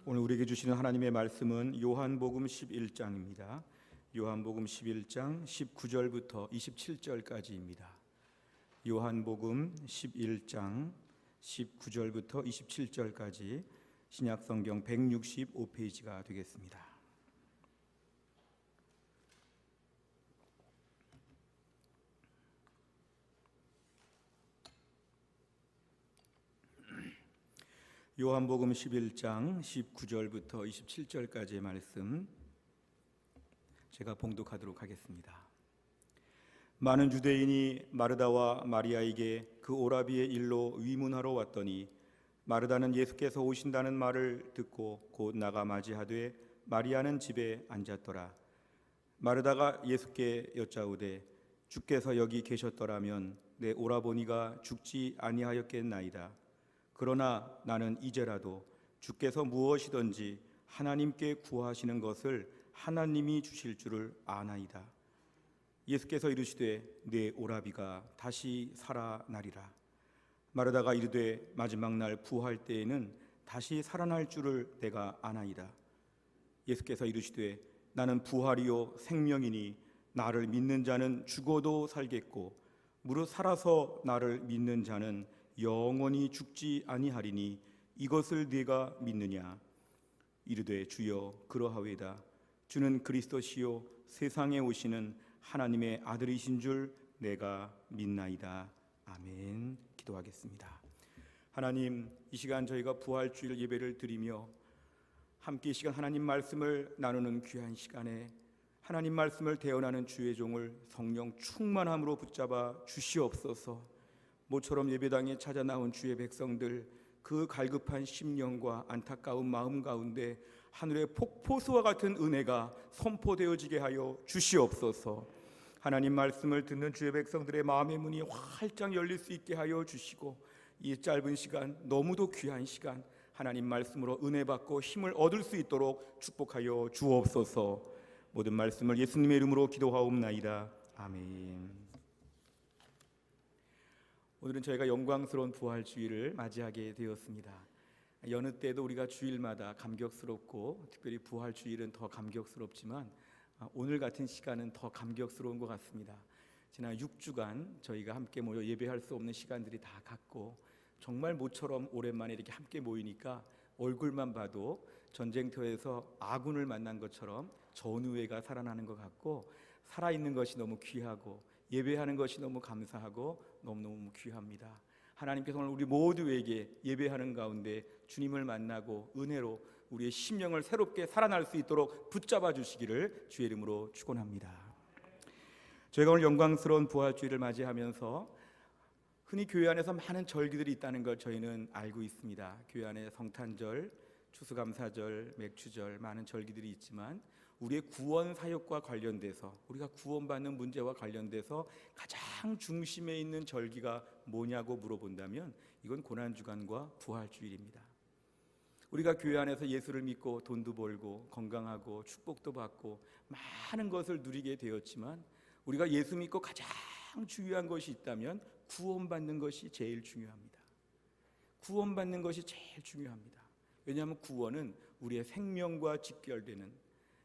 오늘 우리에게 주시는 하나님의 말씀은 요한복음 11장입니다. 요한복음 11장 19절부터 27절까지입니다. 요한복음 11장 19절부터 27절까지 신약성경 165페이지가 되겠습니다. 요한복음 11장 19절부터 27절까지의 말씀 제가 봉독하도록 하겠습니다. 많은 유대인이 마르다와 마리아에게 그 오라비의 일로 위문하러 왔더니 마르다는 예수께서 오신다는 말을 듣고 곧 나가 맞이하되 마리아는 집에 앉았더라. 마르다가 예수께 여짜오되 주께서 여기 계셨더라면 내 오라버니가 죽지 아니하였겠나이다. 그러나 나는 이제라도 주께서 무엇이든지 하나님께 구하시는 것을 하나님이 주실 줄을 아나이다. 예수께서 이르시되 내 오라비가 다시 살아나리라. 마르다가 이르되 마지막 날 부활 때에는 다시 살아날 줄을 내가 아나이다. 예수께서 이르시되 나는 부활이요 생명이니 나를 믿는 자는 죽어도 살겠고 무릇 살아서 나를 믿는 자는 영원히 죽지 아니하리니 이것을 네가 믿느냐? 이르되 주여 그러하외다. 주는 그리스도시요 세상에 오시는 하나님의 아들이신 줄 내가 믿나이다. 아멘. 기도하겠습니다. 하나님, 이 시간 저희가 부활주일 예배를 드리며 함께 이 시간 하나님 말씀을 나누는 귀한 시간에 하나님 말씀을 대언하는 주의 종을 성령 충만함으로 붙잡아 주시옵소서. 모처럼 예배당에 찾아 나온 주의 백성들, 그 갈급한 심령과 안타까운 마음 가운데 하늘의 폭포수와 같은 은혜가 선포되어지게 하여 주시옵소서. 하나님 말씀을 듣는 주의 백성들의 마음의 문이 활짝 열릴 수 있게 하여 주시고, 이 짧은 시간, 너무도 귀한 시간 하나님 말씀으로 은혜 받고 힘을 얻을 수 있도록 축복하여 주옵소서. 모든 말씀을 예수님의 이름으로 기도하옵나이다. 아멘. 오늘은 저희가 영광스러운 부활주일을 맞이하게 되었습니다. 여느 때도 우리가 주일마다 감격스럽고 특별히 부활주일은 더 감격스럽지만 오늘 같은 시간은 더 감격스러운 것 같습니다. 지난 6주간 저희가 함께 모여 예배할 수 없는 시간들이 다 갔고 정말 모처럼 오랜만에 이렇게 함께 모이니까 얼굴만 봐도 전쟁터에서 아군을 만난 것처럼 전우회가 살아나는 것 같고 살아있는 것이 너무 귀하고 예배하는 것이 너무 감사하고 너무너무 귀합니다. 하나님께서 오늘 우리 모두에게 예배하는 가운데 주님을 만나고 은혜로 우리의 심령을 새롭게 살아날 수 있도록 붙잡아 주시기를 주의 이름으로 축원합니다. 저희가 오늘 영광스러운 부활주일을 맞이하면서 흔히 교회 안에서 많은 절기들이 있다는 걸 저희는 알고 있습니다. 교회 안에 성탄절, 추수감사절, 맥주절 많은 절기들이 있지만 우리의 구원 사역과 관련돼서 우리가 구원받는 문제와 관련돼서 가장 중심에 있는 절기가 뭐냐고 물어본다면 이건 고난주간과 부활주일입니다. 우리가 교회 안에서 예수를 믿고 돈도 벌고 건강하고 축복도 받고 많은 것을 누리게 되었지만 우리가 예수 믿고 가장 중요한 것이 있다면 구원받는 것이 제일 중요합니다. 구원받는 것이 제일 중요합니다. 왜냐하면 구원은 우리의 생명과 직결되는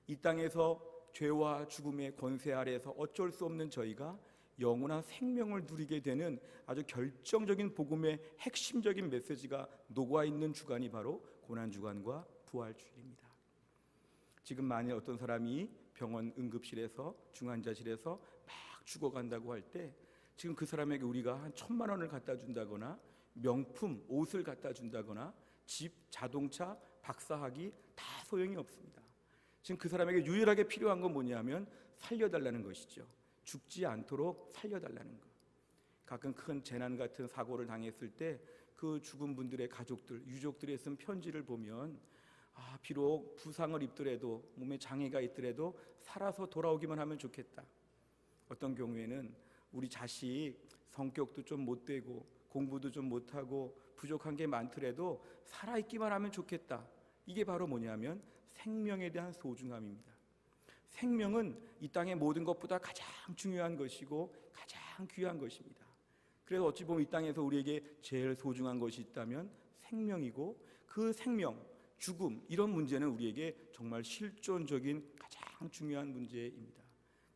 이 땅에서 죄와 죽음의 권세 아래에서 어쩔 수 없는 저희가 영원한 생명을 누리게 되는 아주 결정적인 복음의 핵심적인 메시지가 녹아있는 주간이 바로 고난주간과 부활주일입니다. 지금 만일 어떤 사람이 병원 응급실에서 중환자실에서 막 죽어간다고 할 때 지금 그 사람에게 우리가 한 1,000만 원을 갖다 준다거나 명품 옷을 갖다 준다거나 집, 자동차, 박사학위 다 소용이 없습니다. 지금 그 사람에게 유일하게 필요한 건 뭐냐면 살려달라는 것이죠. 죽지 않도록 살려달라는 것. 가끔 큰 재난 같은 사고를 당했을 때 그 죽은 분들의 가족들, 유족들이 쓴 편지를 보면 비록 부상을 입더라도 몸에 장애가 있더라도 살아서 돌아오기만 하면 좋겠다. 어떤 경우에는 우리 자식 성격도 좀 못되고 공부도 좀 못하고 부족한 게 많더라도 살아있기만 하면 좋겠다. 이게 바로 뭐냐면 생명에 대한 소중함입니다. 생명은 이 땅의 모든 것보다 가장 중요한 것이고 가장 귀한 것입니다. 그래서 어찌 보면 이 땅에서 우리에게 제일 소중한 것이 있다면 생명이고 그 생명, 죽음, 이런 문제는 우리에게 정말 실존적인 가장 중요한 문제입니다.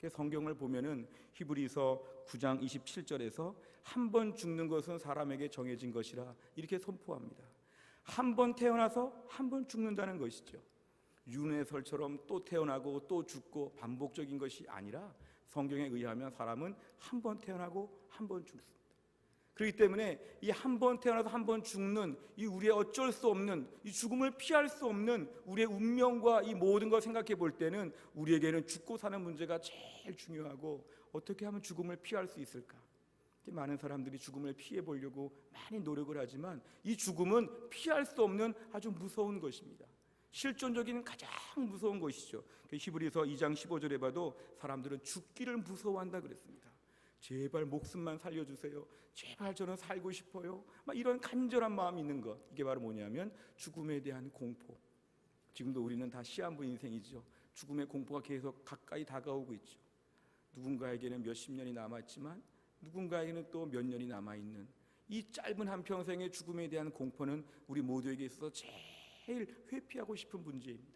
성경을 보면은 히브리서 9장 27절에서 한 번 죽는 것은 사람에게 정해진 것이라 이렇게 선포합니다. 한 번 태어나서 한 번 죽는다는 것이죠. 윤회설처럼 또 태어나고 또 죽고 반복적인 것이 아니라 성경에 의하면 사람은 한 번 태어나고 한 번 죽습니다. 그렇기 때문에 이 한 번 태어나서 한 번 죽는 이 우리의 어쩔 수 없는 이 죽음을 피할 수 없는 우리의 운명과 이 모든 걸 생각해 볼 때는 우리에게는 죽고 사는 문제가 제일 중요하고, 어떻게 하면 죽음을 피할 수 있을까? 많은 사람들이 죽음을 피해 보려고 많이 노력을 하지만 이 죽음은 피할 수 없는 아주 무서운 것입니다. 실존적인 가장 무서운 것이죠. 히브리서 2장 15절에 봐도 사람들은 죽기를 무서워한다 그랬습니다. 제발 목숨만 살려주세요. 제발 저는 살고 싶어요. 막 이런 간절한 마음이 있는 것, 이게 바로 뭐냐면 죽음에 대한 공포. 지금도 우리는 다 시한부 인생이죠. 죽음의 공포가 계속 가까이 다가오고 있죠. 누군가에게는 몇십 년이 남았지만 누군가에게는 또 몇 년이 남아있는 이 짧은 한평생의 죽음에 대한 공포는 우리 모두에게 있어서 제일 회피하고 싶은 문제입니다.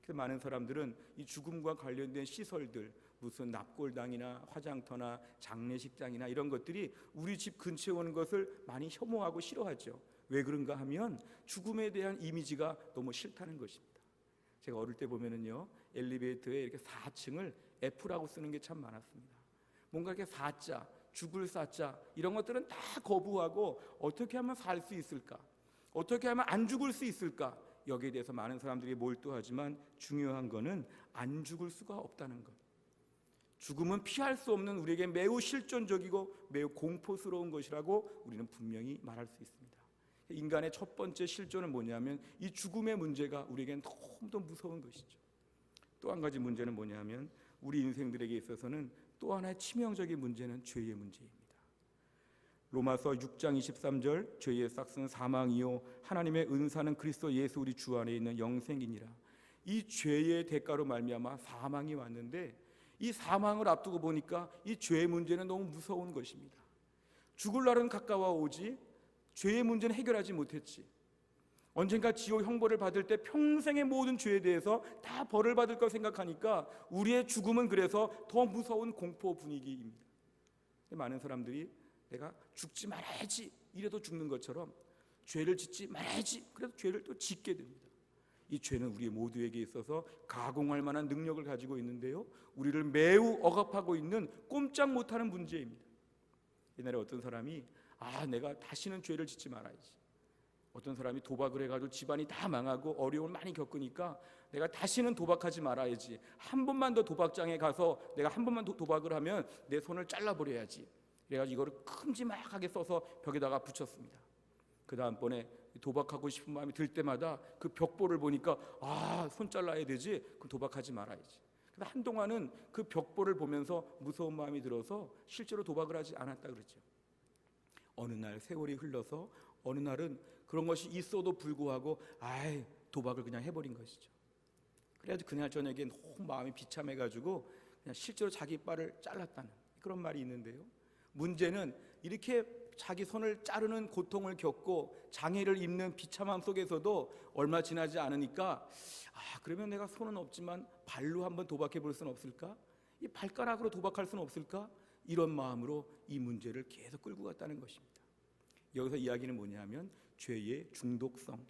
그래서 많은 사람들은 이 죽음과 관련된 시설들, 무슨 납골당이나 화장터나 장례식장이나 이런 것들이 우리 집 근처에 오는 것을 많이 혐오하고 싫어하죠. 왜 그런가 하면 죽음에 대한 이미지가 너무 싫다는 것입니다. 제가 어릴 때 보면은요, 엘리베이터에 이렇게 4층을 F라고 쓰는 게 참 많았습니다. 뭔가 이렇게 4자, 죽을 4자 이런 것들은 다 거부하고 어떻게 하면 살 수 있을까? 어떻게 하면 안 죽을 수 있을까? 여기에 대해서 많은 사람들이 몰두하지만 중요한 것은 안 죽을 수가 없다는 것. 죽음은 피할 수 없는 우리에게 매우 실존적이고 매우 공포스러운 것이라고 우리는 분명히 말할 수 있습니다. 인간의 첫 번째 실존은 뭐냐면 이 죽음의 문제가 우리에겐 너무도 무서운 것이죠. 또 한 가지 문제는 뭐냐면 우리 인생들에게 있어서는 또 하나의 치명적인 문제는 죄의 문제입니다. 로마서 6장 23절, 죄의 싹은 사망이요 하나님의 은사는 그리스도 예수 우리 주 안에 있는 영생이니라. 이 죄의 대가로 말미암아 사망이 왔는데, 이 사망을 앞두고 보니까 이 죄의 문제는 너무 무서운 것입니다. 죽을 날은 가까워 오지 죄의 문제는 해결하지 못했지. 언젠가 지옥 형벌을 받을 때 평생의 모든 죄에 대해서 다 벌을 받을 걸 생각하니까 우리의 죽음은 그래서 더 무서운 공포 분위기입니다. 많은 사람들이 내가 죽지 말아야지 이래도 죽는 것처럼 죄를 짓지 말아야지 그래도 죄를 또 짓게 됩니다. 이 죄는 우리 모두에게 있어서 가공할 만한 능력을 가지고 있는데요, 우리를 매우 억압하고 있는 꼼짝 못하는 문제입니다. 옛날에 어떤 사람이 내가 다시는 죄를 짓지 말아야지, 어떤 사람이 도박을 해가지고 집안이 다 망하고 어려움을 많이 겪으니까 내가 다시는 도박하지 말아야지, 한 번만 더 도박장에 가서 내가 한 번만 더 도박을 하면 내 손을 잘라버려야지, 그래가지고 이거를 큼지막하게 써서 벽에다가 붙였습니다. 그 다음번에 도박하고 싶은 마음이 들 때마다 그 벽보를 보니까 손 잘라야 되지, 그럼 도박하지 말아야지. 그래서 한동안은 그 벽보를 보면서 무서운 마음이 들어서 실제로 도박을 하지 않았다 그러죠. 어느 날 세월이 흘러서 어느 날은 그런 것이 있어도 불구하고 도박을 그냥 해버린 것이죠. 그래가지고 그날 저녁에 너무 마음이 비참해가지고 그냥 실제로 자기 발을 잘랐다는 그런 말이 있는데요, 문제는 이렇게 자기 손을 자르는 고통을 겪고 장애를 입는 비참함 속에서도 얼마 지나지 않으니까 그러면 내가 손은 없지만 발로 한번 도박해 볼 수는 없을까? 이 발가락으로 도박할 수는 없을까? 이런 마음으로 이 문제를 계속 끌고 갔다는 것입니다. 여기서 이야기는 뭐냐면 죄의 중독성,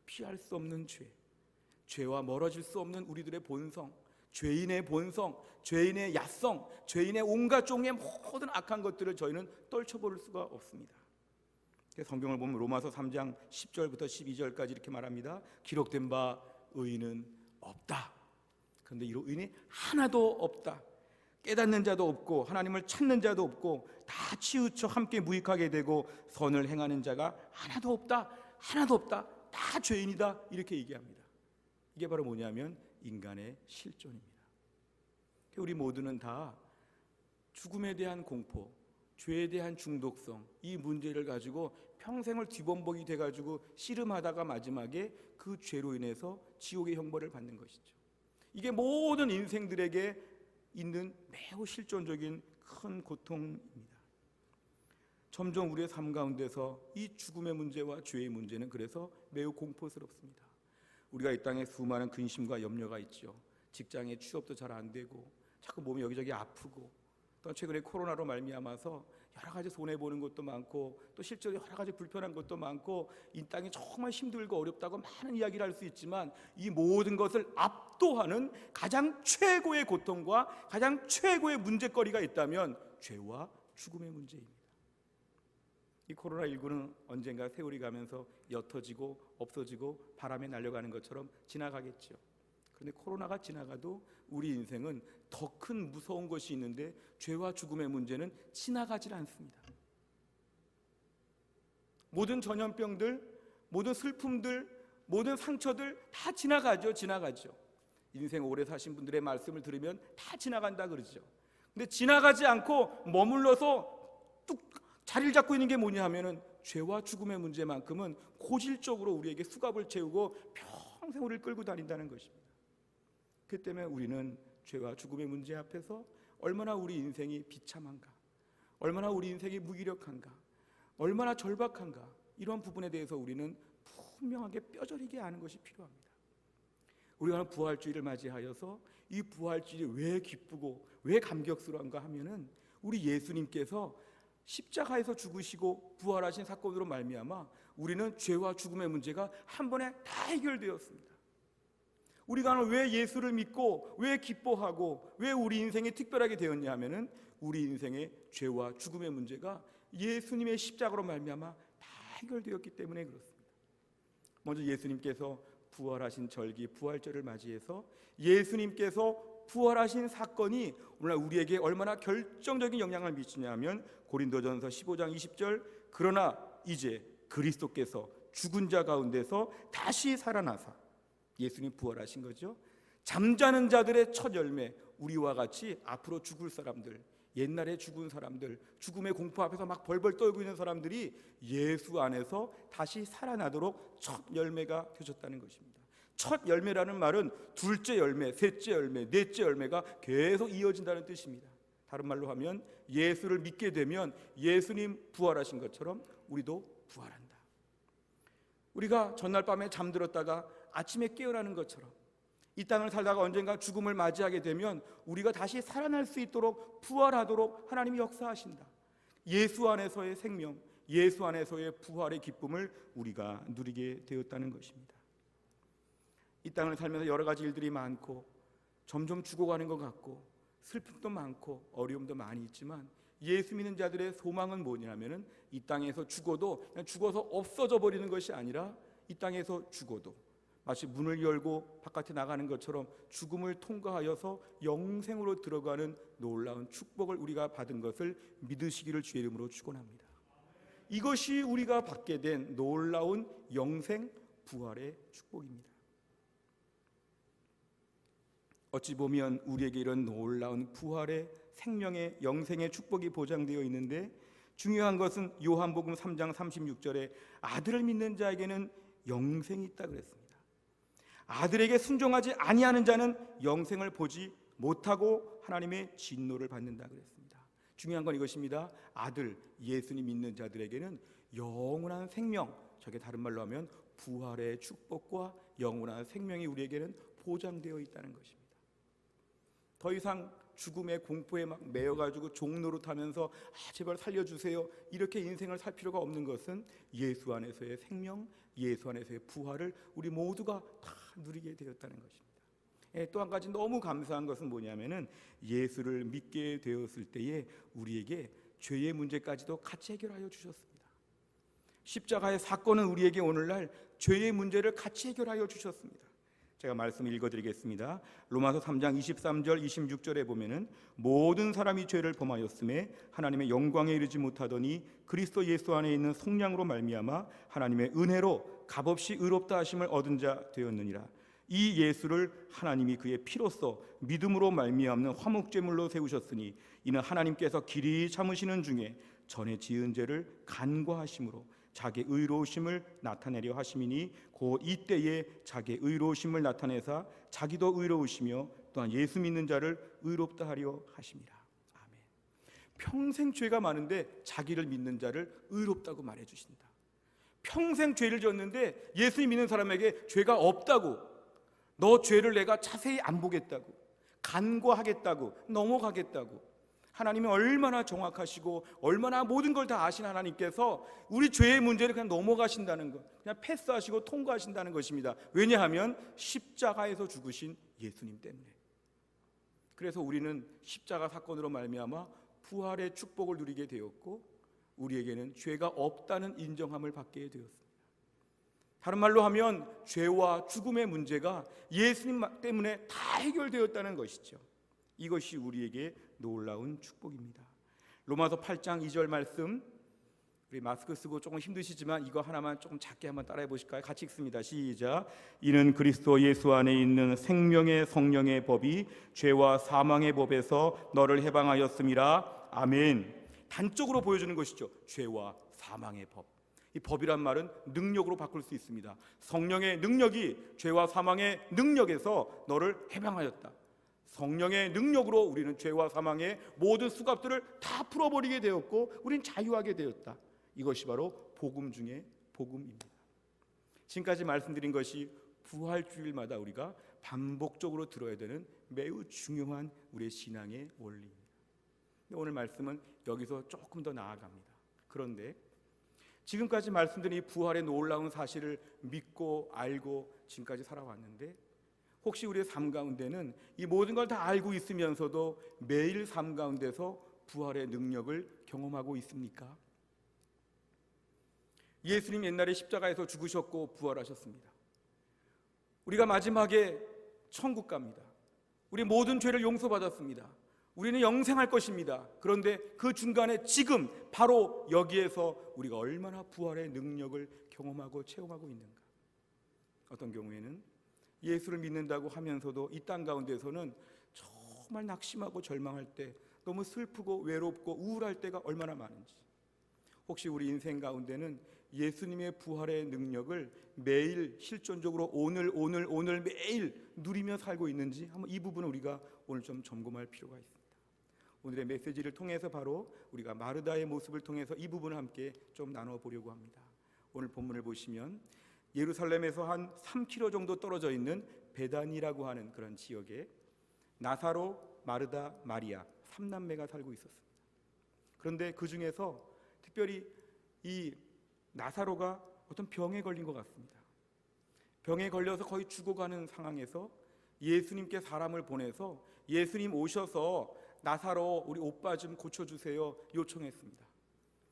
피할 수 없는 죄, 죄와 멀어질 수 없는 우리들의 본성, 죄인의 본성, 죄인의 야성, 죄인의 온갖 종의 모든 악한 것들을 저희는 떨쳐버릴 수가 없습니다. 성경을 보면 로마서 3장 10절부터 12절까지 이렇게 말합니다. 기록된 바 의인은 없다. 그런데 이 의인이 하나도 없다. 깨닫는 자도 없고 하나님을 찾는 자도 없고 다 치우쳐 함께 무익하게 되고 선을 행하는 자가 하나도 없다. 하나도 없다. 다 죄인이다. 이렇게 얘기합니다. 이게 바로 뭐냐면 인간의 실존입니다. 우리 모두는 다 죽음에 대한 공포, 죄에 대한 중독성, 이 문제를 가지고 평생을 뒤범벅이 돼가지고 씨름하다가 마지막에 그 죄로 인해서 지옥의 형벌을 받는 것이죠. 이게 모든 인생들에게 있는 매우 실존적인 큰 고통입니다. 점점 우리의 삶 가운데서 이 죽음의 문제와 죄의 문제는 그래서 매우 공포스럽습니다. 우리가 이 땅에 수많은 근심과 염려가 있죠. 직장에 취업도 잘 안 되고 자꾸 몸이 여기저기 아프고, 또 최근에 코로나로 말미암아서 여러 가지 손해보는 것도 많고, 또 실제로 여러 가지 불편한 것도 많고, 이 땅이 정말 힘들고 어렵다고 많은 이야기를 할 수 있지만, 이 모든 것을 압도하는 가장 최고의 고통과 가장 최고의 문제거리가 있다면 죄와 죽음의 문제입니다. 이 코로나19는 언젠가 세월이 가면서 옅어지고 없어지고 바람에 날려가는 것처럼 지나가겠죠. 그런데 코로나가 지나가도 우리 인생은 더 큰 무서운 것이 있는데, 죄와 죽음의 문제는 지나가질 않습니다. 모든 전염병들, 모든 슬픔들, 모든 상처들 다 지나가죠. 인생 오래 사신 분들의 말씀을 들으면 다 지나간다 그러죠. 근데 지나가지 않고 머물러서 뚝 자리를 잡고 있는 게 뭐냐 하면은 죄와 죽음의 문제만큼은 고질적으로 우리에게 수갑을 채우고 평생 우리를 끌고 다닌다는 것입니다. 그 때문에 우리는 죄와 죽음의 문제 앞에서 얼마나 우리 인생이 비참한가, 얼마나 우리 인생이 무기력한가, 얼마나 절박한가, 이런 부분에 대해서 우리는 분명하게 뼈저리게 아는 것이 필요합니다. 우리가 부활주의를 맞이하여서 이 부활주일이 왜 기쁘고 왜 감격스러운가 하면은, 우리 예수님께서 십자가에서 죽으시고 부활하신 사건으로 말미암아 우리는 죄와 죽음의 문제가 한 번에 다 해결되었습니다. 우리가 왜 예수를 믿고 왜 기뻐하고 왜 우리 인생이 특별하게 되었냐 하면은, 우리 인생의 죄와 죽음의 문제가 예수님의 십자가로 말미암아 다 해결되었기 때문에 그렇습니다. 먼저 예수님께서 부활하신 절기 부활절을 맞이해서 예수님께서 부활하신 사건이 오늘날 우리에게 얼마나 결정적인 영향을 미치냐 하면, 고린도전서 15장 20절, 그러나 이제 그리스도께서 죽은 자 가운데서 다시 살아나사, 예수님 부활하신 거죠. 잠자는 자들의 첫 열매, 우리와 같이 앞으로 죽을 사람들, 옛날에 죽은 사람들, 죽음의 공포 앞에서 막 벌벌 떨고 있는 사람들이 예수 안에서 다시 살아나도록 첫 열매가 되셨다는 것입니다. 첫 열매라는 말은 둘째 열매, 셋째 열매, 넷째 열매가 계속 이어진다는 뜻입니다. 다른 말로 하면 예수를 믿게 되면 예수님 부활하신 것처럼 우리도 부활한다. 우리가 전날 밤에 잠들었다가 아침에 깨어나는 것처럼 이 땅을 살다가 언젠가 죽음을 맞이하게 되면 우리가 다시 살아날 수 있도록 부활하도록 하나님이 역사하신다. 예수 안에서의 생명, 예수 안에서의 부활의 기쁨을 우리가 누리게 되었다는 것입니다. 이 땅을 살면서 여러 가지 일들이 많고 점점 죽어가는 것 같고 슬픔도 많고 어려움도 많이 있지만, 예수 믿는 자들의 소망은 뭐냐면은 이 땅에서 죽어도 그냥 죽어서 없어져 버리는 것이 아니라, 이 땅에서 죽어도 마치 문을 열고 바깥에 나가는 것처럼 죽음을 통과하여서 영생으로 들어가는 놀라운 축복을 우리가 받은 것을 믿으시기를 주의 이름으로 축원합니다. 이것이 우리가 받게 된 놀라운 영생 부활의 축복입니다. 어찌 보면 우리에게 이런 놀라운 부활의 생명의 영생의 축복이 보장되어 있는데, 중요한 것은 요한복음 3장 36절에 아들을 믿는 자에게는 영생이 있다 그랬습니다. 아들에게 순종하지 아니하는 자는 영생을 보지 못하고 하나님의 진노를 받는다 그랬습니다. 중요한 건 이것입니다. 아들 예수님 믿는 자들에게는 영원한 생명, 저게 다른 말로 하면 부활의 축복과 영원한 생명이 우리에게는 보장되어 있다는 것입니다. 더 이상 죽음의 공포에 막 매여가지고 종노릇하면서 제발 살려주세요 이렇게 인생을 살 필요가 없는 것은 예수 안에서의 생명, 예수 안에서의 부활을 우리 모두가 다 누리게 되었다는 것입니다. 또 한 가지 너무 감사한 것은 뭐냐면은, 예수를 믿게 되었을 때에 우리에게 죄의 문제까지도 같이 해결하여 주셨습니다. 십자가의 사건은 우리에게 오늘날 죄의 문제를 같이 해결하여 주셨습니다. 제가 말씀 읽어드리겠습니다. 로마서 3장 23절 26절에 보면은, 모든 사람이 죄를 범하였음에 하나님의 영광에 이르지 못하더니 그리스도 예수 안에 있는 속량으로 말미암아 하나님의 은혜로 값없이 의롭다 하심을 얻은 자 되었느니라. 이 예수를 하나님이 그의 피로써 믿음으로 말미암는 화목제물로 세우셨으니, 이는 하나님께서 길이 참으시는 중에 전에 지은 죄를 간과하심으로 자기 의로우심을 나타내려 하심이니, 곧 이때에 자기 의로우심을 나타내사 자기도 의로우시며 또한 예수 믿는 자를 의롭다 하려 하심이라. 아멘. 평생 죄가 많은데 자기를 믿는 자를 의롭다고 말해 주신다. 평생 죄를 졌는데 예수님 믿는 사람에게 죄가 없다고, 너 죄를 내가 자세히 안 보겠다고, 간과하겠다고, 넘어가겠다고. 하나님이 얼마나 정확하시고 얼마나 모든 걸 다 아신 하나님께서 우리 죄의 문제를 그냥 넘어가신다는 것, 그냥 패스하시고 통과하신다는 것입니다. 왜냐하면 십자가에서 죽으신 예수님 때문에. 그래서 우리는 십자가 사건으로 말미암아 부활의 축복을 누리게 되었고, 우리에게는 죄가 없다는 인정함을 받게 되었습니다. 다른 말로 하면 죄와 죽음의 문제가 예수님 때문에 다 해결되었다는 것이죠. 이것이 우리에게 놀라운 축복입니다. 로마서 8장 2절 말씀, 우리 마스크 쓰고 조금 힘드시지만 이거 하나만 조금 작게 한번 따라해 보실까요? 같이 읽습니다. 시작. 이는 그리스도 예수 안에 있는 생명의 성령의 법이 죄와 사망의 법에서 너를 해방하였음이라. 아멘. 단적으로 보여주는 것이죠. 죄와 사망의 법. 이 법이란 말은 능력으로 바꿀 수 있습니다. 성령의 능력이 죄와 사망의 능력에서 너를 해방하였다. 성령의 능력으로 우리는 죄와 사망의 모든 수갑들을 다 풀어버리게 되었고, 우리는 자유하게 되었다. 이것이 바로 복음 중에 복음입니다. 지금까지 말씀드린 것이 부활주일마다 우리가 반복적으로 들어야 되는 매우 중요한 우리의 신앙의 원리입니다. 오늘 말씀은 여기서 조금 더 나아갑니다. 그런데 지금까지 말씀드린 이 부활의 놀라운 사실을 믿고 알고 지금까지 살아왔는데, 혹시 우리의 삶 가운데는 이 모든 걸 다 알고 있으면서도 매일 삶 가운데서 부활의 능력을 경험하고 있습니까? 예수님 옛날에 십자가에서 죽으셨고 부활하셨습니다. 우리가 마지막에 천국 갑니다. 우리 모든 죄를 용서받았습니다. 우리는 영생할 것입니다. 그런데 그 중간에 지금 바로 여기에서 우리가 얼마나 부활의 능력을 경험하고 체험하고 있는가. 어떤 경우에는 예수를 믿는다고 하면서도 이 땅 가운데서는 정말 낙심하고 절망할 때, 너무 슬프고 외롭고 우울할 때가 얼마나 많은지. 혹시 우리 인생 가운데는 예수님의 부활의 능력을 매일 실존적으로 오늘 매일 누리며 살고 있는지, 한번 이 부분을 우리가 오늘 좀 점검할 필요가 있습니다. 오늘의 메시지를 통해서 바로 우리가 마르다의 모습을 통해서 이 부분을 함께 좀 나눠보려고 합니다. 오늘 본문을 보시면 예루살렘에서 한 3km 정도 떨어져 있는 베다니라고 하는 그런 지역에 나사로, 마르다, 마리아 3남매가 살고 있었습니다. 그런데 그 중에서 특별히 이 나사로가 어떤 병에 걸린 것 같습니다. 병에 걸려서 거의 죽어가는 상황에서 예수님께 사람을 보내서 예수님 오셔서 나사로 우리 오빠 좀 고쳐주세요 요청했습니다.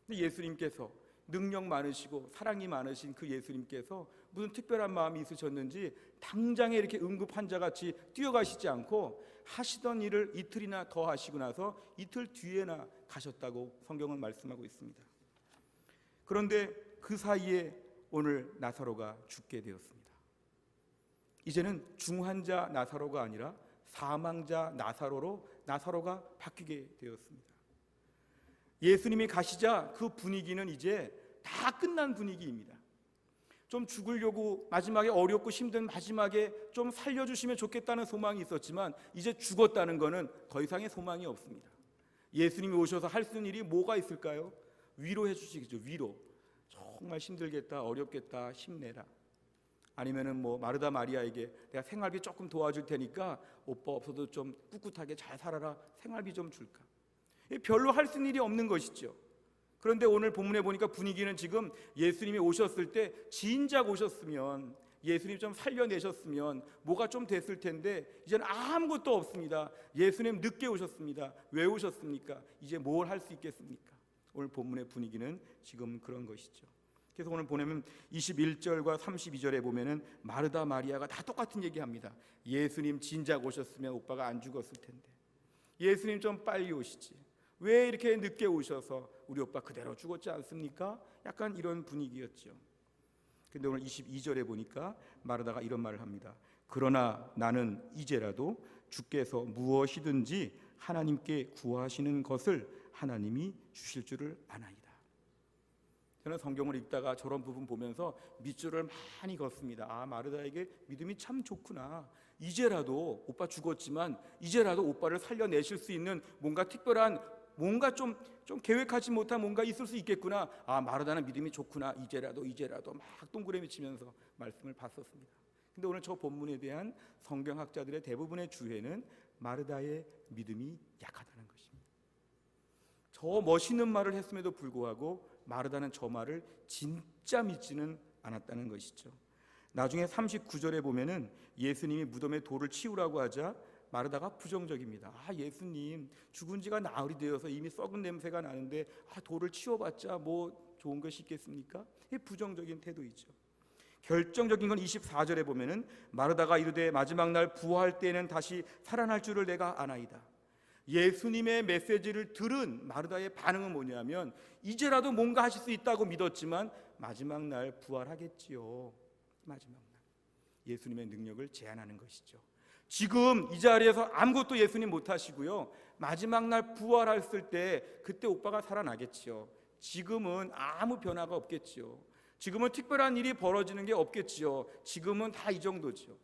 근데 예수님께서 능력 많으시고 사랑이 많으신 그 예수님께서 무슨 특별한 마음이 있으셨는지 당장에 이렇게 응급 환자같이 뛰어가시지 않고 하시던 일을 이틀이나 더 하시고 나서 이틀 뒤에나 가셨다고 성경은 말씀하고 있습니다. 그런데 그 사이에 오늘 나사로가 죽게 되었습니다. 이제는 중환자 나사로가 아니라 사망자 나사로로 나사로가 바뀌게 되었습니다. 예수님이 가시자 그 분위기는 이제 다 끝난 분위기입니다. 좀 죽으려고 마지막에 어렵고 힘든 마지막에 좀 살려주시면 좋겠다는 소망이 있었지만 이제 죽었다는 것은 더 이상의 소망이 없습니다. 예수님이 오셔서 할 수 있는 일이 뭐가 있을까요? 위로해 주시겠죠. 위로. 정말 힘들겠다, 어렵겠다, 힘내라. 아니면은 뭐 마르다 마리아에게 내가 생활비 조금 도와줄 테니까 오빠 없어도 좀 꿋꿋하게 잘 살아라, 생활비 좀 줄까. 별로 할 수 있는 일이 없는 것이죠. 그런데 오늘 본문에 보니까 분위기는 지금 예수님이 오셨을 때 진작 오셨으면, 예수님 좀 살려내셨으면 뭐가 좀 됐을 텐데 이제는 아무것도 없습니다. 예수님 늦게 오셨습니다. 왜 오셨습니까? 이제 뭘 할 수 있겠습니까? 오늘 본문의 분위기는 지금 그런 것이죠. 그래서 오늘 보면 21절과 32절에 보면은 마르다 마리아가 다 똑같은 얘기합니다. 예수님 진작 오셨으면 오빠가 안 죽었을 텐데, 예수님 좀 빨리 오시지, 왜 이렇게 늦게 오셔서 우리 오빠 그대로 죽었지 않습니까? 약간 이런 분위기였죠. 근데 오늘 22절에 보니까 마르다가 이런 말을 합니다. 그러나 나는 이제라도 주께서 무엇이든지 하나님께 구하시는 것을 하나님이 주실 줄을 아나이다. 저는 성경을 읽다가 저런 부분 보면서 밑줄을 많이 걷습니다. 아, 마르다에게 믿음이 참 좋구나. 이제라도 오빠 죽었지만 이제라도 오빠를 살려내실 수 있는 뭔가 특별한 뭔가 좀 계획하지 못한 뭔가 있을 수 있겠구나. 마르다는 믿음이 좋구나. 이제라도 막 동그라미 치면서 말씀을 봤었습니다. 근데 오늘 저 본문에 대한 성경학자들의 대부분의 주해는 마르다의 믿음이 약하다는 것입니다. 저 멋있는 말을 했음에도 불구하고 마르다는 저 말을 진짜 믿지는 않았다는 것이죠. 나중에 39절에 보면은 예수님이 무덤에 돌을 치우라고 하자 마르다가 부정적입니다. 예수님, 죽은 지가 나흘이 되어서 이미 썩은 냄새가 나는데 돌을 치워봤자 뭐 좋은 것이 있겠습니까? 이 부정적인 태도이죠. 결정적인 건 24절에 보면은 마르다가 이르되 마지막 날 부활 때에는 다시 살아날 줄을 내가 아나이다. 예수님의 메시지를 들은 마르다의 반응은 뭐냐면 이제라도 뭔가 하실 수 있다고 믿었지만 마지막 날 부활하겠지요. 마지막 날 예수님의 능력을 제한하는 것이죠. 지금 이 자리에서 아무것도 예수님 못하시고요, 마지막 날 부활했을 때 그때 오빠가 살아나겠지요. 지금은 아무 변화가 없겠지요. 지금은 특별한 일이 벌어지는 게 없겠지요. 지금은 다 이 정도지요.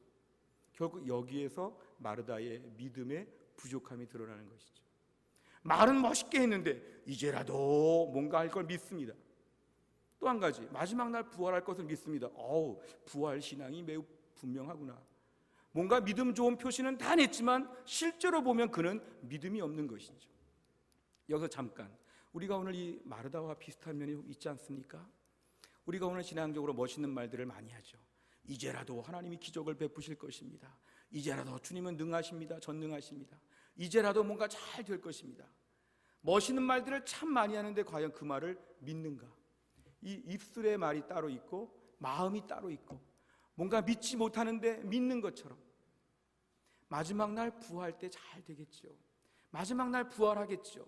결국 여기에서 마르다의 믿음의 부족함이 드러나는 것이죠. 말은 멋있게 했는데 이제라도 뭔가 할 걸 믿습니다. 또 한 가지, 마지막 날 부활할 것을 믿습니다. 부활 신앙이 매우 분명하구나. 뭔가 믿음 좋은 표시는 다 냈지만 실제로 보면 그는 믿음이 없는 것이죠. 여기서 잠깐, 우리가 오늘 이 마르다와 비슷한 면이 있지 않습니까? 우리가 오늘 신앙적으로 멋있는 말들을 많이 하죠. 이제라도 하나님이 기적을 베푸실 것입니다. 이제라도 주님은 능하십니다. 전능하십니다. 이제라도 뭔가 잘 될 것입니다. 멋있는 말들을 참 많이 하는데 과연 그 말을 믿는가? 이 입술의 말이 따로 있고 마음이 따로 있고 뭔가 믿지 못하는데 믿는 것처럼 마지막 날 부활할 때 잘 되겠죠. 마지막 날 부활하겠죠.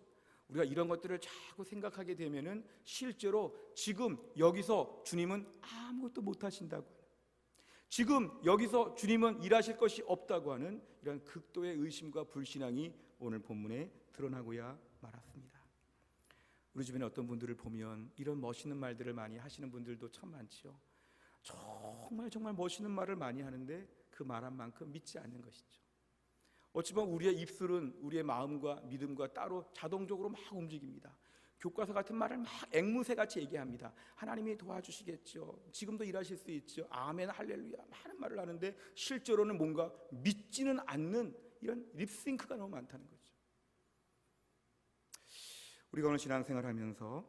우리가 이런 것들을 자꾸 생각하게 되면은 실제로 지금 여기서 주님은 아무것도 못 하신다고 하는, 지금 여기서 주님은 일하실 것이 없다고 하는 이런 극도의 의심과 불신앙이 오늘 본문에 드러나고야 말았습니다. 우리 주변에 어떤 분들을 보면 이런 멋있는 말들을 많이 하시는 분들도 참 많지요. 정말 멋있는 말을 많이 하는데 그 말한 만큼 믿지 않는 것이죠. 어찌 보면 우리의 입술은 우리의 마음과 믿음과 따로 자동적으로 막 움직입니다. 교과서 같은 말을 막 앵무새같이 얘기합니다. 하나님이 도와주시겠죠. 지금도 일하실 수 있죠. 아멘, 할렐루야, 많은 말을 하는데 실제로는 뭔가 믿지는 않는 이런 립싱크가 너무 많다는 거죠. 우리가 오늘 신앙생활을 하면서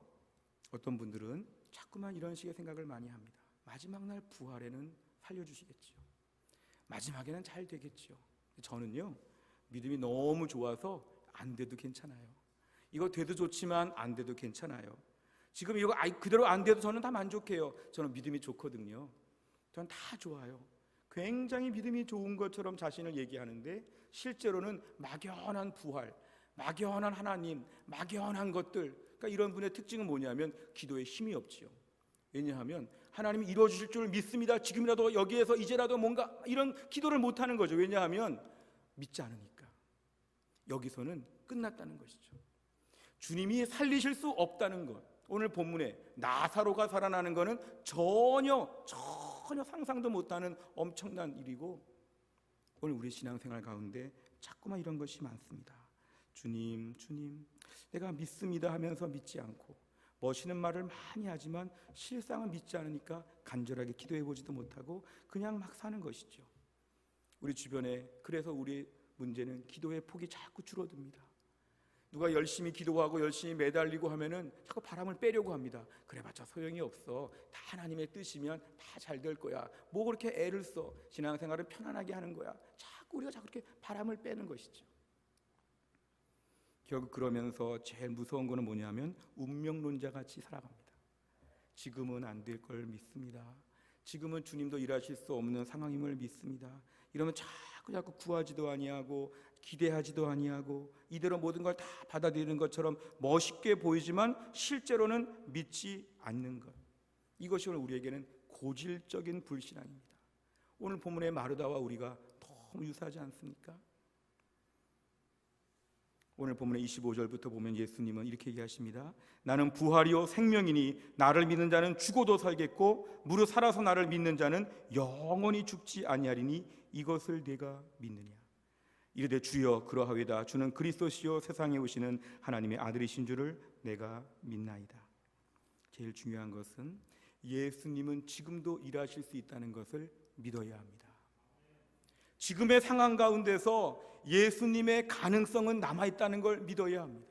어떤 분들은 자꾸만 이런 식의 생각을 많이 합니다. 마지막 날 부활에는 살려주시겠죠. 마지막에는 잘 되겠죠. 저는요, 믿음이 너무 좋아서 안 돼도 괜찮아요. 이거 돼도 좋지만 안 돼도 괜찮아요. 지금 이거 그대로 안 돼도 저는 다 만족해요. 저는 믿음이 좋거든요. 저는 다 좋아요. 굉장히 믿음이 좋은 것처럼 자신을 얘기하는데 실제로는 막연한 부활, 막연한 하나님, 막연한 것들, 그러니까 이런 분의 특징은 뭐냐면 기도에 힘이 없지요. 왜냐하면 하나님이 이루어주실 줄 믿습니다. 지금이라도 여기에서 이제라도 뭔가 이런 기도를 못하는 거죠. 왜냐하면 믿지 않으니까. 여기서는 끝났다는 것이죠. 주님이 살리실 수 없다는 것, 오늘 본문에 나사로가 살아나는 것은 전혀 상상도 못하는 엄청난 일이고, 오늘 우리 신앙생활 가운데 자꾸만 이런 것이 많습니다. 주님 내가 믿습니다 하면서 믿지 않고 멋있는 말을 많이 하지만 실상은 믿지 않으니까 간절하게 기도해보지도 못하고 그냥 막 사는 것이죠. 우리 주변에 그래서 우리 문제는 기도의 폭이 자꾸 줄어듭니다. 누가 열심히 기도하고 열심히 매달리고 하면은 자꾸 바람을 빼려고 합니다. 그래봤자 소용이 없어. 다 하나님의 뜻이면 다 잘 될 거야. 뭐 그렇게 애를 써. 신앙생활은 편안하게 하는 거야. 자꾸 우리가 그렇게 바람을 빼는 것이죠. 결국 그러면서 제일 무서운 거는 뭐냐면 운명론자 같이 살아갑니다. 지금은 안 될 걸 믿습니다. 지금은 주님도 일하실 수 없는 상황임을 믿습니다. 이러면 자꾸 구하지도 아니하고 기대하지도 아니하고 이대로 모든 걸 다 받아들이는 것처럼 멋있게 보이지만 실제로는 믿지 않는 것. 이것이 오늘 우리에게는 고질적인 불신앙입니다. 오늘 본문의 마르다와 우리가 너무 유사하지 않습니까? 오늘 본문의 25절부터 보면 예수님은 이렇게 얘기하십니다. 나는 부활이요 생명이니 나를 믿는 자는 죽어도 살겠고 무릇 살아서 나를 믿는 자는 영원히 죽지 아니하리니 이것을 내가 믿느냐. 이르되 주여 그러하외다. 주는 그리스도시요 세상에 오시는 하나님의 아들이신 줄을 내가 믿나이다. 제일 중요한 것은 예수님은 지금도 일하실 수 있다는 것을 믿어야 합니다. 지금의 상황 가운데서 예수님의 가능성은 남아있다는 걸 믿어야 합니다.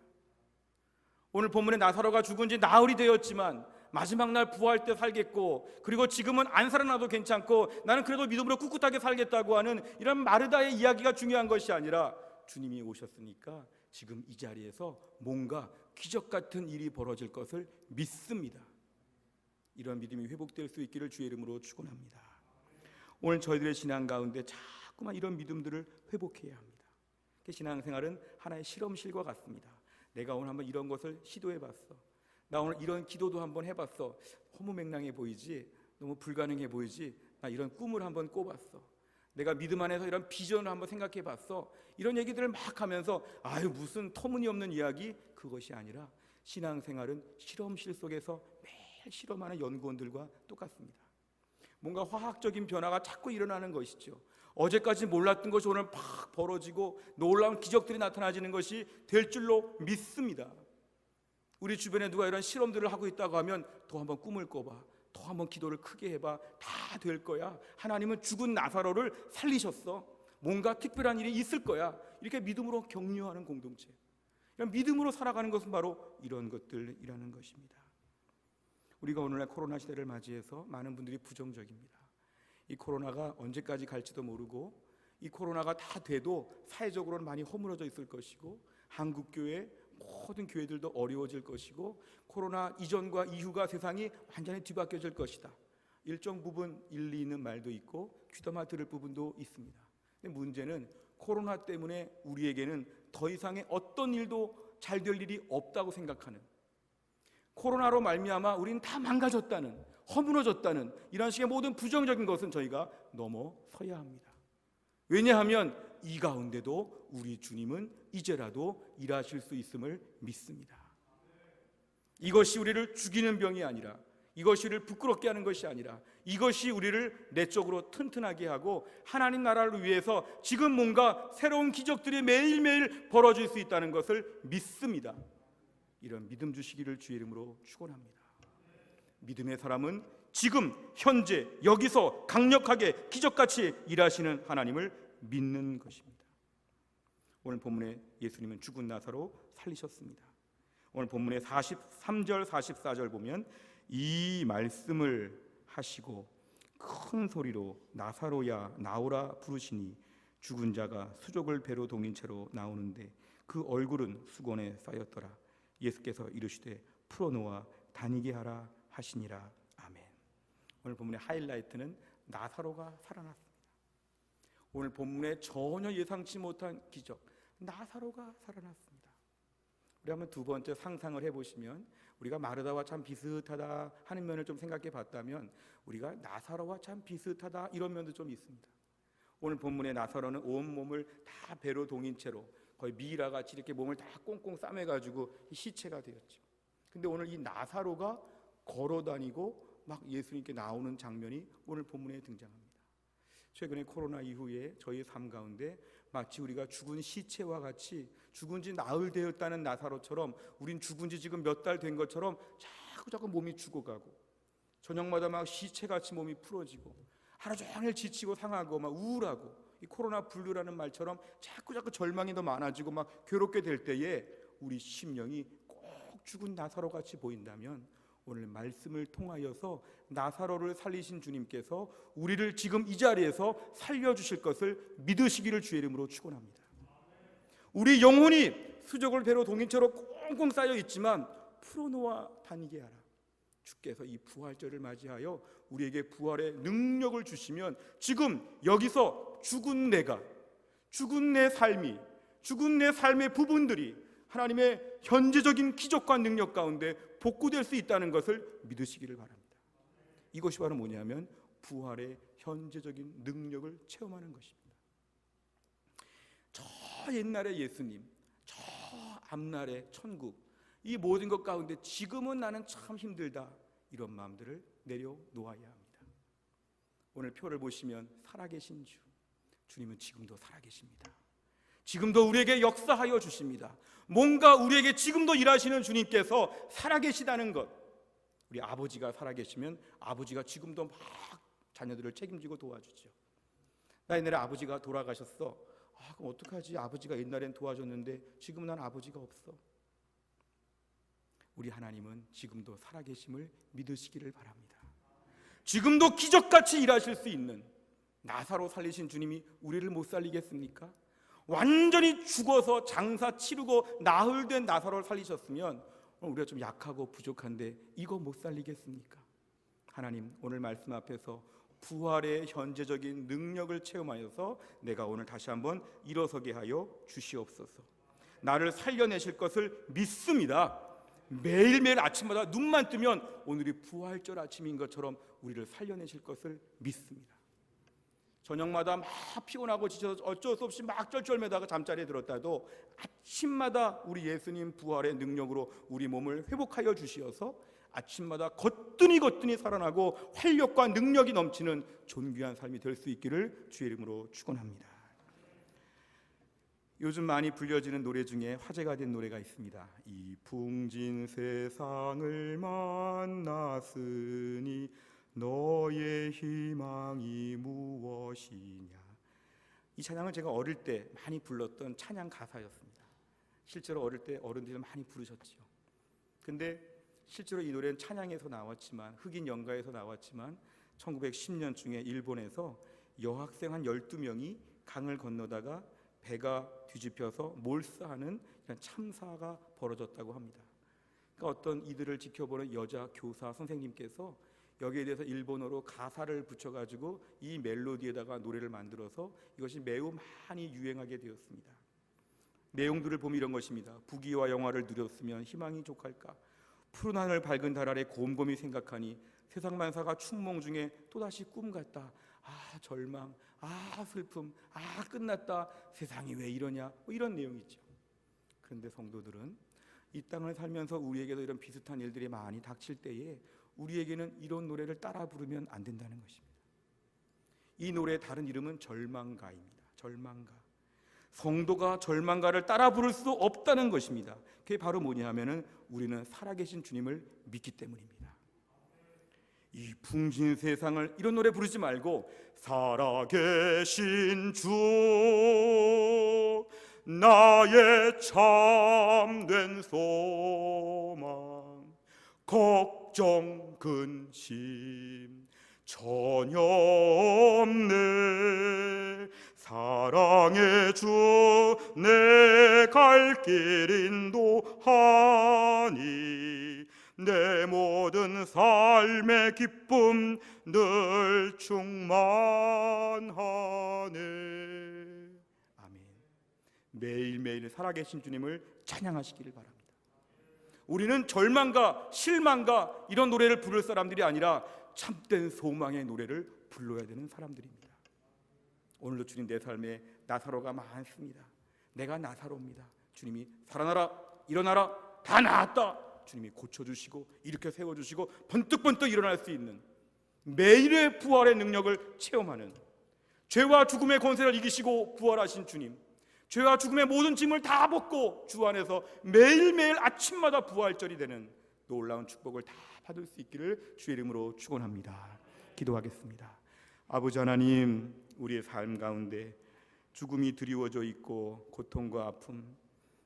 오늘 본문에 나사로가 죽은 지 나흘이 되었지만 마지막 날 부활 때 살겠고, 그리고 지금은 안 살아나도 괜찮고 나는 그래도 믿음으로 꿋꿋하게 살겠다고 하는 이런 마르다의 이야기가 중요한 것이 아니라, 주님이 오셨으니까 지금 이 자리에서 뭔가 기적 같은 일이 벌어질 것을 믿습니다. 이런 믿음이 회복될 수 있기를 주의 이름으로 축원합니다. 오늘 저희들의 신앙 가운데 자꾸만 이런 믿음들을 회복해야 합니다. 신앙생활은 하나의 실험실과 같습니다. 내가 오늘 한번 이런 것을 시도해봤어. 나 오늘 이런 기도도 한번 해봤어. 허무맹랑해 보이지? 너무 불가능해 보이지? 나 이런 꿈을 한번 꿔봤어. 내가 믿음 안에서 이런 비전을 한번 생각해봤어. 이런 얘기들을 막 하면서 아유 무슨 터무니없는 이야기, 그것이 아니라 신앙생활은 실험실 속에서 매일 실험하는 연구원들과 똑같습니다. 뭔가 화학적인 변화가 자꾸 일어나는 것이죠. 어제까지 몰랐던 것이 오늘 팍 벌어지고 놀라운 기적들이 나타나지는 것이 될 줄로 믿습니다. 우리 주변에 누가 이런 실험들을 하고 있다고 하면 더 한번 꿈을 꿔봐, 더 한번 기도를 크게 해봐, 다 될 거야. 하나님은 죽은 나사로를 살리셨어. 뭔가 특별한 일이 있을 거야. 이렇게 믿음으로 격려하는 공동체, 이런 믿음으로 살아가는 것은 바로 이런 것들이라는 것입니다. 우리가 오늘날 코로나 시대를 맞이해서 많은 분들이 부정적입니다. 이 코로나가 언제까지 갈지도 모르고, 이 코로나가 다 돼도 사회적으로는 많이 허물어져 있을 것이고, 한국교회 모든 교회들도 어려워질 것이고, 코로나 이전과 이후가 세상이 완전히 뒤바뀌어질 것이다. 일정 부분 일리 있는 말도 있고 귀담아 들을 부분도 있습니다. 근데 문제는 코로나 때문에 우리에게는 더 이상의 어떤 일도 잘 될 일이 없다고 생각하는, 코로나로 말미암아 우리는 다 망가졌다는, 허물어졌다는 이런 식의 모든 부정적인 것은 저희가 넘어서야 합니다. 왜냐하면 이 가운데도 우리 주님은 이제라도 일하실 수 있음을 믿습니다. 이것이 우리를 죽이는 병이 아니라, 이것이 우리를 부끄럽게 하는 것이 아니라, 이것이 우리를 내적으로 튼튼하게 하고 하나님 나라를 위해서 지금 뭔가 새로운 기적들이 매일매일 벌어질 수 있다는 것을 믿습니다. 이런 믿음 주시기를 주의 이름으로 축원합니다. 믿음의 사람은 지금 현재 여기서 강력하게 기적같이 일하시는 하나님을 믿는 것입니다. 오늘 본문에 예수님은 죽은 나사로 살리셨습니다. 오늘 본문의 43절 44절 보면 이 말씀을 하시고 큰 소리로 나사로야 나오라 부르시니 죽은 자가 수족을 배로 동인 채로 나오는데 그 얼굴은 수건에 쌓였더라. 예수께서 이르시되 풀어놓아 다니게 하라 하시니라. 아멘. 오늘 본문의 하이라이트는 나사로가 살아났습니다. 오늘 본문에 전혀 예상치 못한 기적, 나사로가 살아났습니다. 우리 한번 두 번째 상상을 해보시면, 우리가 마르다와 참 비슷하다 하는 면을 좀 생각해 봤다면 우리가 나사로와 참 비슷하다 이런 면도 좀 있습니다. 오늘 본문의 나사로는 온 몸을 다 배로 동인 채로 거의 미라같이 이렇게 몸을 다 꽁꽁 싸매가지고 시체가 되었죠. 근데 오늘 이 나사로가 걸어다니고 막 예수님께 나오는 장면이 오늘 본문에 등장합니다. 최근에 코로나 이후에 저희 삶 가운데 마치 우리가 죽은 시체와 같이 죽은 지 나흘 되었다는 나사로처럼 우린 죽은 지 지금 몇 달 된 것처럼 자꾸 몸이 죽어가고, 저녁마다 막 시체같이 몸이 풀어지고 하루 종일 지치고 상하고 막 우울하고, 이 코로나 분류라는 말처럼 자꾸 절망이 더 많아지고 막 괴롭게 될 때에 우리 심령이 꼭 죽은 나사로같이 보인다면, 오늘 말씀을 통하여서 나사로를 살리신 주님께서 우리를 지금 이 자리에서 살려주실 것을 믿으시기를 주의 이름으로 축원합니다. 우리 영혼이 수족을 배로 동인 채로 꽁꽁 쌓여 있지만 풀어놓아 다니게 하라. 주께서 이 부활절을 맞이하여 우리에게 부활의 능력을 주시면 지금 여기서 죽은 내가, 죽은 내 삶이, 죽은 내 삶의 부분들이 하나님의 현재적인 기적과 능력 가운데 복구될 수 있다는 것을 믿으시기를 바랍니다. 이것이 바로 뭐냐면 부활의 현재적인 능력을 체험하는 것입니다. 저 옛날의 예수님, 저 앞날의 천국, 이 모든 것 가운데 지금은 나는 참 힘들다, 이런 마음들을 내려놓아야 합니다. 오늘 표를 보시면 살아계신 주, 주님은 지금도 살아계십니다. 지금도 우리에게 역사하여 주십니다. 뭔가 우리에게 지금도 일하시는 주님께서 살아계시다는 것. 우리 아버지가 살아계시면 아버지가 지금도 막 자녀들을 책임지고 도와주죠. 나 옛날에 아버지가 돌아가셨어. 그럼 어떡하지? 아버지가 옛날엔 도와줬는데 지금은 난 아버지가 없어. 우리 하나님은 지금도 살아계심을 믿으시기를 바랍니다. 지금도 기적같이 일하실 수 있는 나사로 살리신 주님이 우리를 못 살리겠습니까? 완전히 죽어서 장사 치르고 나흘된 나사로를 살리셨으면 우리가 좀 약하고 부족한데 이거 못 살리겠습니까? 하나님, 오늘 말씀 앞에서 부활의 현재적인 능력을 체험하여서 내가 오늘 다시 한번 일어서게 하여 주시옵소서. 나를 살려내실 것을 믿습니다. 매일매일 아침마다 눈만 뜨면 오늘이 부활절 아침인 것처럼 우리를 살려내실 것을 믿습니다. 저녁마다 막 피곤하고 지쳐서 어쩔 수 없이 막 쩔쩔매다가 잠자리에 들었다도 아침마다 우리 예수님 부활의 능력으로 우리 몸을 회복하여 주시어서 아침마다 거뜬히 살아나고 활력과 능력이 넘치는 존귀한 삶이 될 수 있기를 주의 이름으로 축원합니다. 요즘 많이 불려지는 노래 중에 화제가 된 노래가 있습니다. 이 풍진 세상을 만났으니 너의 희망이 무엇이냐. 이 찬양은 제가 어릴 때 많이 불렀던 찬양 가사였습니다. 실제로 어릴 때 어른들이 많이 부르셨죠. 근데 실제로 이 노래는 찬양에서 나왔지만, 흑인 연가에서 나왔지만 1910년 중에 일본에서 여학생 한 12명이 강을 건너다가 배가 뒤집혀서 몰사하는 이런 참사가 벌어졌다고 합니다. 그러니까 어떤 이들을 지켜보는 여자 교사 선생님께서 여기에 대해서 일본어로 가사를 붙여가지고 이 멜로디에다가 노래를 만들어서 이것이 매우 많이 유행하게 되었습니다. 내용들을 보면 이런 것입니다. 부귀와 영화를 누렸으면 희망이 족할까? 푸른 하늘 밝은 달 아래 곰곰이 생각하니 세상 만사가 충몽 중에 또다시 꿈 같다. 절망, 슬픔, 끝났다. 세상이 왜 이러냐, 이런 내용이죠. 그런데 성도들은 이 땅을 살면서 우리에게도 이런 비슷한 일들이 많이 닥칠 때에 우리에게는 이런 노래를 따라 부르면 안 된다는 것입니다. 이 노래의 다른 이름은 절망가입니다. 절망가. 성도가 절망가를 따라 부를 수 없다는 것입니다. 그게 바로 뭐냐 하면은 우리는 살아계신 주님을 믿기 때문입니다. 이 풍진 세상을 이런 노래 부르지 말고 살아계신 주 나의 참된 소망 걱정 근심 전혀 없네 사랑의 주 내 갈 길 인도하니 내 모든 삶의 기쁨 늘 충만하네. 아멘. 매일매일 살아계신 주님을 찬양하시기를 바랍니다. 우리는 절망과 실망과 이런 노래를 부를 사람들이 아니라 참된 소망의 노래를 불러야 되는 사람들입니다. 오늘도 주님, 내 삶에 나사로가 많습니다. 내가 나사로입니다. 주님이 살아나라, 일어나라, 다 나았다. 주님이 고쳐주시고 일으켜 세워주시고 번뜩번뜩 일어날 수 있는 매일의 부활의 능력을 체험하는, 죄와 죽음의 권세를 이기시고 부활하신 주님, 죄와 죽음의 모든 짐을 다 벗고 주 안에서 매일매일 아침마다 부활절이 되는 놀라운 축복을 다 받을 수 있기를 주의 이름으로 축원합니다. 기도하겠습니다. 아버지 하나님, 우리의 삶 가운데 죽음이 드리워져 있고 고통과 아픔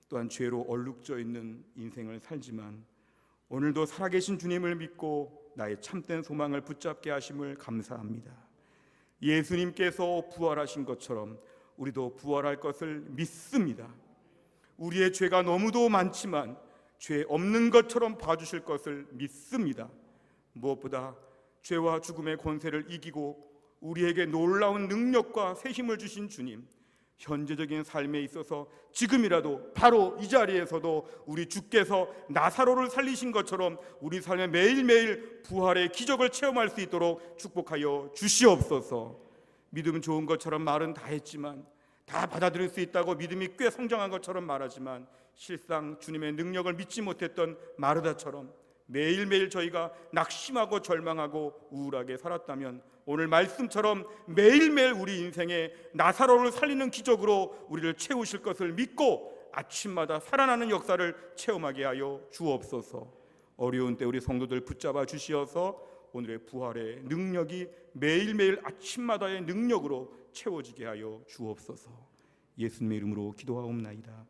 또한 죄로 얼룩져 있는 인생을 살지만 오늘도 살아계신 주님을 믿고 나의 참된 소망을 붙잡게 하심을 감사합니다. 예수님께서 부활하신 것처럼 우리도 부활할 것을 믿습니다. 우리의 죄가 너무도 많지만 죄 없는 것처럼 봐주실 것을 믿습니다. 무엇보다 죄와 죽음의 권세를 이기고 우리에게 놀라운 능력과 새 힘을 주신 주님, 현재적인 삶에 있어서 지금이라도 바로 이 자리에서도 우리 주께서 나사로를 살리신 것처럼 우리 삶에 매일매일 부활의 기적을 체험할 수 있도록 축복하여 주시옵소서. 믿음 좋은 것처럼 말은 다 했지만, 다 받아들일 수 있다고 믿음이 꽤 성장한 것처럼 말하지만 실상 주님의 능력을 믿지 못했던 마르다처럼 매일매일 저희가 낙심하고 절망하고 우울하게 살았다면 오늘 말씀처럼 매일매일 우리 인생에 나사로를 살리는 기적으로 우리를 채우실 것을 믿고 아침마다 살아나는 역사를 체험하게 하여 주옵소서. 어려운 때 우리 성도들 붙잡아 주시어서 오늘의 부활의 능력이 매일매일 아침마다의 능력으로 채워지게 하여 주옵소서. 예수님의 이름으로 기도하옵나이다.